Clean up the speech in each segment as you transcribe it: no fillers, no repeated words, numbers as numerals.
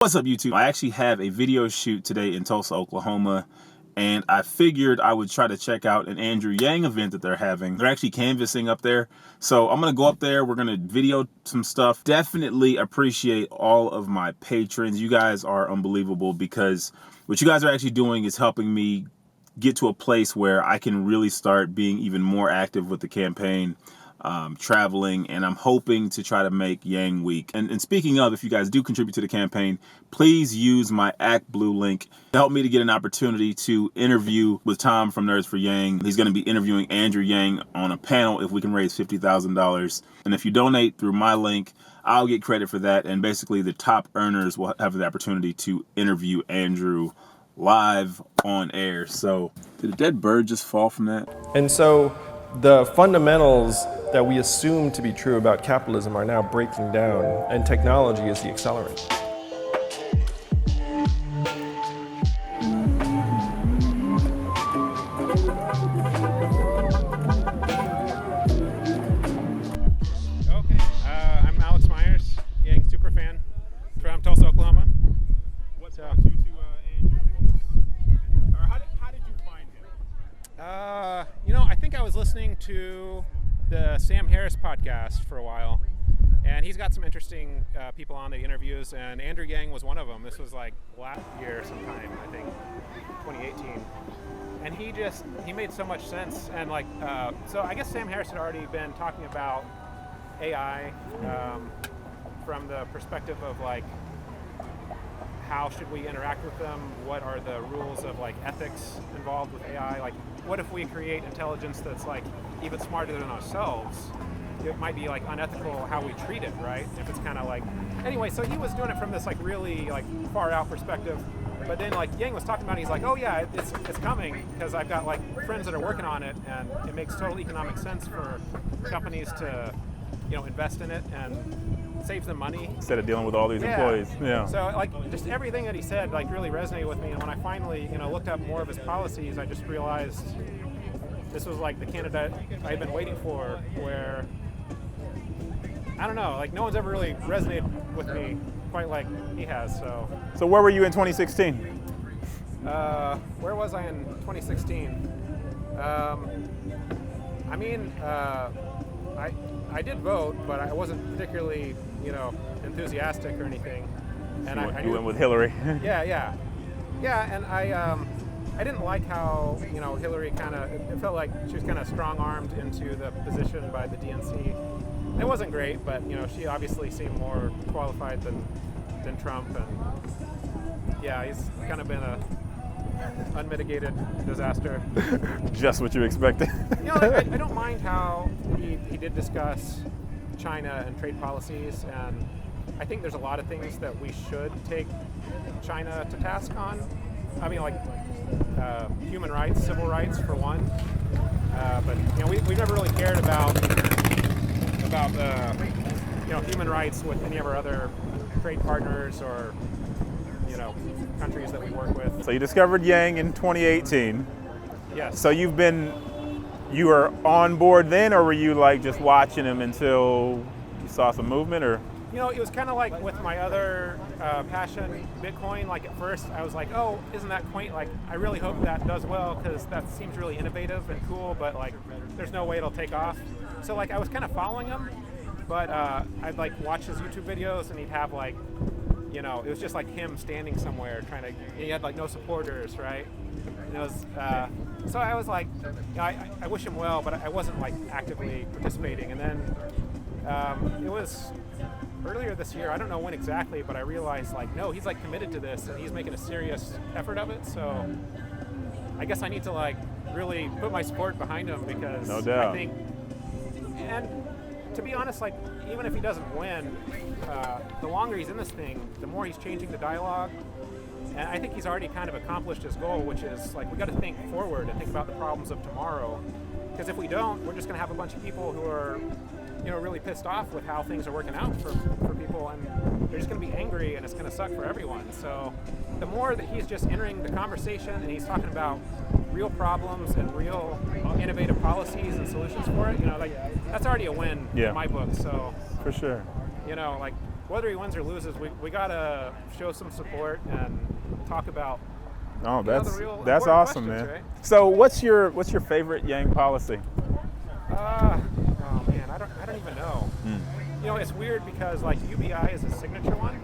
What's up, YouTube? I actually have a video shoot today in Tulsa, Oklahoma, and I figured I would try to check out an Andrew Yang event that they're having. They're actually canvassing up there, so I'm gonna go up there. We're gonna video some stuff. Definitely appreciate all of my patrons. You guys are unbelievable, because what you guys are actually doing is helping me get to a place where I can really start being even more active with the campaign. Traveling, and I'm hoping to try to make Yang Week. And speaking of, if you guys do contribute to the campaign, please use my ActBlue link to help me to get an opportunity to interview with Tom from Nerds for Yang. He's going to be interviewing Andrew Yang on a panel if we can raise $50,000. And if you donate through my link, I'll get credit for that, and basically the top earners will have the opportunity to interview Andrew live on air. So, did a dead bird just fall from that? And so the fundamentals that we assume to be true about capitalism are now breaking down, and technology is the accelerant. Okay, I'm Alex Myers, Yang superfan from Tulsa, Oklahoma. What brought you to Andrew? How did you find him? I think I was listening to the Sam Harris podcast for a while, and he's got some interesting people on the interviews, and Andrew Yang was one of them. This was like last year sometime, I think, 2018. And he made so much sense, and so I guess Sam Harris had already been talking about AI from the perspective of like, how should we interact with them? What are the rules of like ethics involved with AI? Like, what if we create intelligence that's like even smarter than ourselves? It might be like unethical how we treat it, right? If it's kind of like, anyway, so he was doing it from this like really like far out perspective. But then like Yang was talking about it, he's like, oh yeah, it's coming, because I've got like friends that are working on it, and it makes total economic sense for companies to, invest in it, and saves them money Instead of dealing with all these employees. Yeah. So like just everything that he said like really resonated with me, and when I finally looked up more of his policies, I just realized this was like the candidate I had been waiting for, where I don't know, like no one's ever really resonated with me quite like he has. So where were you in 2016? Where was I in 2016? I did vote, but I wasn't particularly, enthusiastic or anything. And I You went with Hillary. Yeah, and I didn't like how, Hillary it felt like she was kind of strong-armed into the position by the DNC. It wasn't great, but, she obviously seemed more qualified than Trump, and yeah, he's kind of been a unmitigated disaster. Just what you expected. I don't mind how he did discuss China and trade policies, and I think there's a lot of things that we should take China to task on. I mean, like human rights, civil rights for one. But we've never really cared about human rights with any of our other trade partners or countries that we work with. So you discovered Yang in 2018. Yes. So you were on board then, or were you like just watching him until you saw some movement, or? It was kind of like with my other passion, Bitcoin. Like at first I was like, oh, isn't that quaint? Like I really hope that does well, because that seems really innovative and cool, but like there's no way it'll take off. So like I was kind of following him, but I'd like watch his YouTube videos, and he'd have like, it was just like him standing somewhere he had like no supporters, right? And it was, so I was like, I wish him well, but I wasn't like actively participating. And then it was earlier this year, I don't know when exactly, but I realized like, no, he's like committed to this, and he's making a serious effort of it. So I guess I need to like really put my support behind him, because no doubt. I think, and to be honest, like even if he doesn't win, the longer he's in this thing, the more he's changing the dialogue. And I think he's already kind of accomplished his goal, which is like we got to think forward and think about the problems of tomorrow. Because if we don't, we're just going to have a bunch of people who are, really pissed off with how things are working out for people, and they're just going to be angry, and it's going to suck for everyone. So the more that he's just entering the conversation and he's talking about real problems and real innovative policies and solutions for it, like that's already a win in my book. So for sure. Like whether he wins or loses, we gotta show some support and talk about. Oh, the that's real that's important awesome, man. questions, right? So what's your favorite Yang policy? Oh man, I don't even know. You know, it's weird because like UBI is a signature one,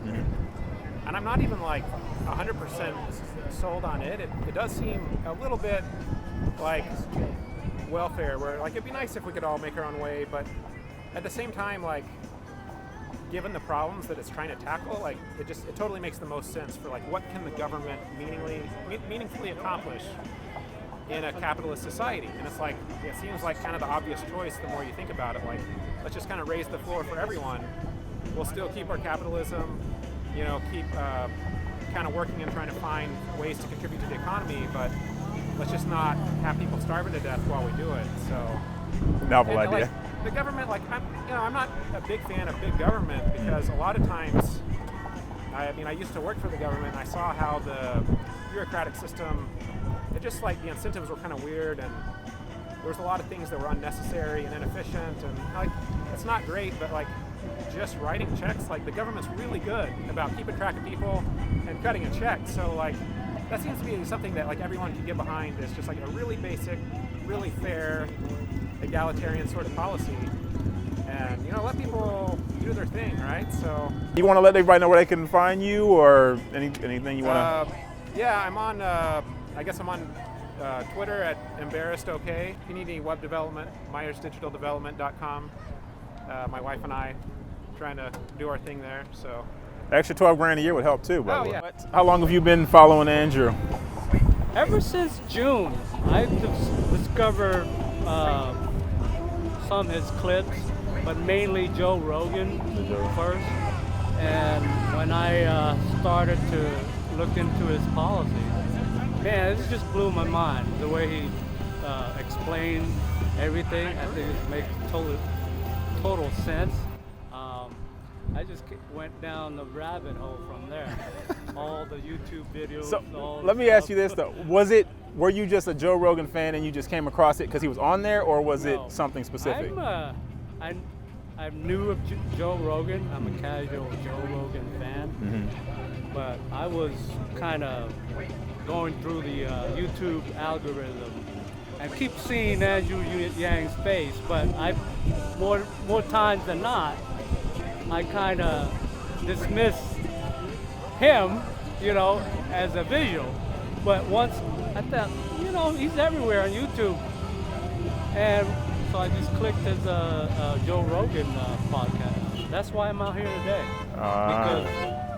and I'm not even like 100% sold on it. It does seem a little bit like welfare, where like it'd be nice if we could all make our own way, but at the same time, like given the problems that it's trying to tackle, like it totally makes the most sense for like what can the government meaningfully accomplish in a capitalist society. And it's like, it seems like kind of the obvious choice the more you think about it. Like, let's just kind of raise the floor for everyone. We'll still keep our capitalism, you know, keep kind of working and trying to find ways to contribute to the economy, but let's just not have people starving to death while we do it. So Novel and, idea. like, the government, like, I'm not a big fan of big government because a lot of times, I mean, I used to work for the government and I saw how the bureaucratic system, it just like the incentives were kind of weird, and there was a lot of things that were unnecessary and inefficient, and like it's not great, but like just writing checks, like the government's really good about keeping track of people and cutting a check. So like that seems to be something that like everyone can get behind. It's just like a really basic, really fair, egalitarian sort of policy, and you know, let people do their thing, right? So You want to let everybody know where they can find you, or anything you want to? yeah, I'm on. I guess I'm on Twitter at EmbarrassedOK. If you need any web development, MyersDigitalDevelopment.com. My wife and I trying to do our thing there. So Extra $12,000 a year would help too. By the way. yeah. How long have you been following Andrew? Ever since June, I discovered some of his clips, but mainly Joe Rogan first. And when I started to look into his policies, man, it just blew my mind. The way he explained everything, I think it makes total sense. I just went down the rabbit hole from there. All the YouTube videos. So let me ask you this though: were you just a Joe Rogan fan and you just came across it because he was on there, or was it something specific? I'm new of Joe Rogan. I'm a casual Joe Rogan fan, but I was kind of going through the YouTube algorithm and keep seeing Andrew Yang's face, but more times than not, I kind of dismiss him, you know, as a visual. But once I thought, you know, he's everywhere on YouTube, and so I just clicked his Joe Rogan podcast. That's why I'm out here today,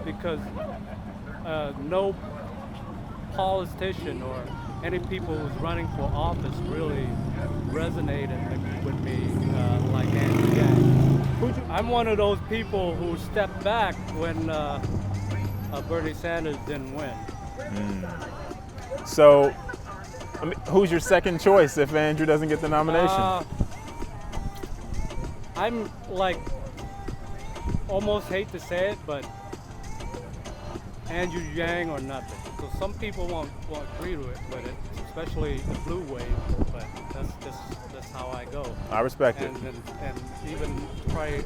because no politician or any people who's running for office really resonated with me like Andrew Yang. I'm one of those people who stepped back when Bernie Sanders didn't win. So, I mean, who's your second choice if Andrew doesn't get the nomination? I'm like, almost hate to say it, but Andrew Yang or nothing. So some people won't agree with it, especially the blue wave, but that's how I go. I respect it. And even probably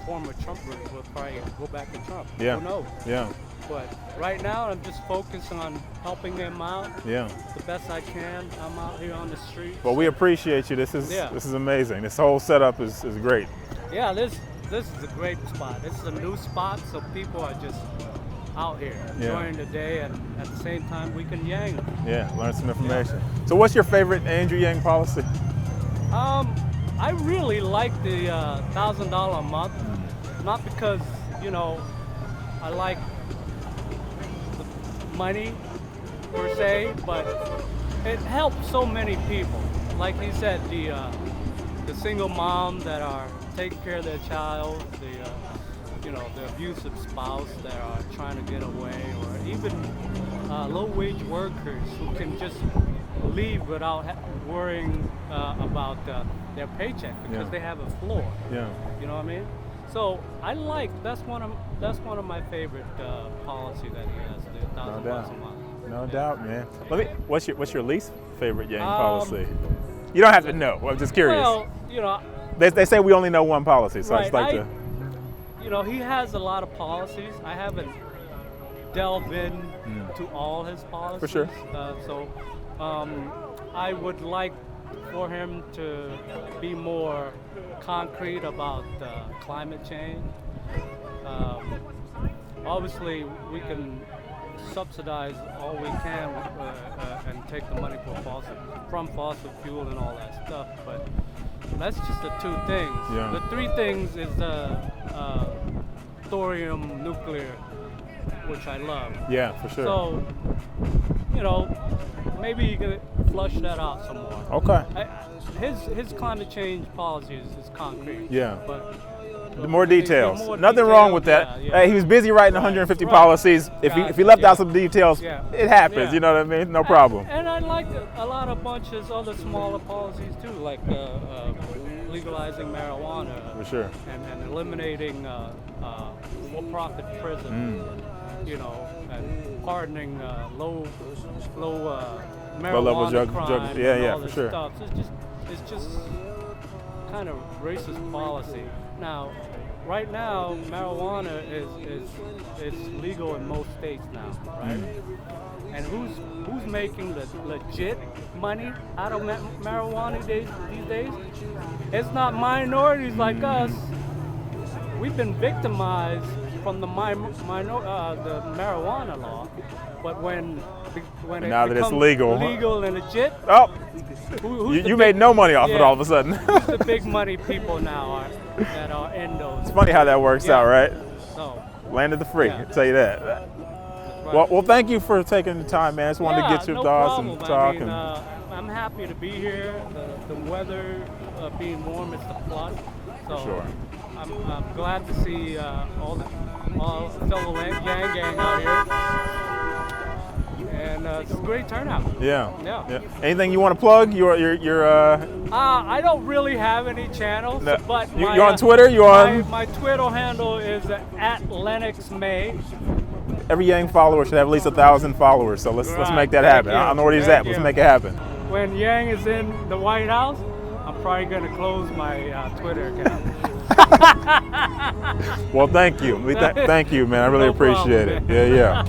former Trumpers will probably go back to Trump. Yeah. Who knows? Yeah. But right now, I'm just focused on helping them out. Yeah. The best I can. I'm out here on the street. Well, we appreciate you. This is amazing. This whole setup is great. Yeah, this is a great spot. This is a new spot, so people are just out here enjoying the day, and at the same time we can yang. Yeah, learn some information. So what's your favorite Andrew Yang policy? I really like the $1,000 a month, not because, you know, I like the money per se, but it helps so many people. Like he said, the single mom that are taking care of their child, the abusive spouse that are trying to get away, or even low-wage workers who can just leave without worrying about their paycheck because they have a floor. Yeah. You know what I mean? So that's one of my favorite policy that he has, the $1,000 a month. No doubt, man. What's your least favorite Yang policy? You don't have to know. I'm just curious. Well, you know, they say we only know one policy, so I right, just like to. he has a lot of policies. I haven't delved in to all his policies. For sure. I would like for him to be more concrete about climate change. Obviously, we can subsidize all we can and take the money from fossil fuel and all that stuff, but that's just the two things. Yeah. The three things is the thorium nuclear, which I love. Yeah, for sure. So, maybe you could flush that out some more. Okay. His climate change policies is concrete. Yeah. But More details. more Nothing wrong with that. details, yeah. Hey, he was busy writing 150 Right. policies. If he left out some details, Yeah. it happens. Yeah. You know what I mean? No problem. And I like a lot of bunches other smaller policies too, like legalizing marijuana. For sure. And eliminating for-profit prison. And pardoning low marijuana Low-level drug- crime yeah, and yeah, all for this sure. stuff. It's just kind of racist policy. Now, right now, marijuana is legal in most states now, right? And who's making the legit money out of marijuana these days? It's not minorities like us. We've been victimized from the marijuana law, but when it now that it's becomes legal and legit, Oh, who's you the made big- no money off it yeah. all of a sudden. Who's the big money people now that are in those? It's funny how that works Yeah. out, right? So, Land of the free, Yeah. I'll tell you that. right. Well, thank you for taking the time, man. I just wanted to get your no thoughts problem. and talk. I mean, I'm happy to be here. The weather being warm is the plus. So Sure. I'm glad to see all fellow Yang Gang out here. And it's a great turnout. Yeah. Yeah. Anything you want to plug? Your I don't really have any channels, No. but You on Twitter? You on? My Twitter handle is @LennoxMay. Every Yang follower should have at least 1,000 followers. So let's Right. make that Thank happen. you. I don't know where he's Thank at. But let's you. make it happen. When Yang is in the White House, I'm probably going to close my Twitter account. Well, thank you. Thank you, man. I really No problem, appreciate it. man. Yeah.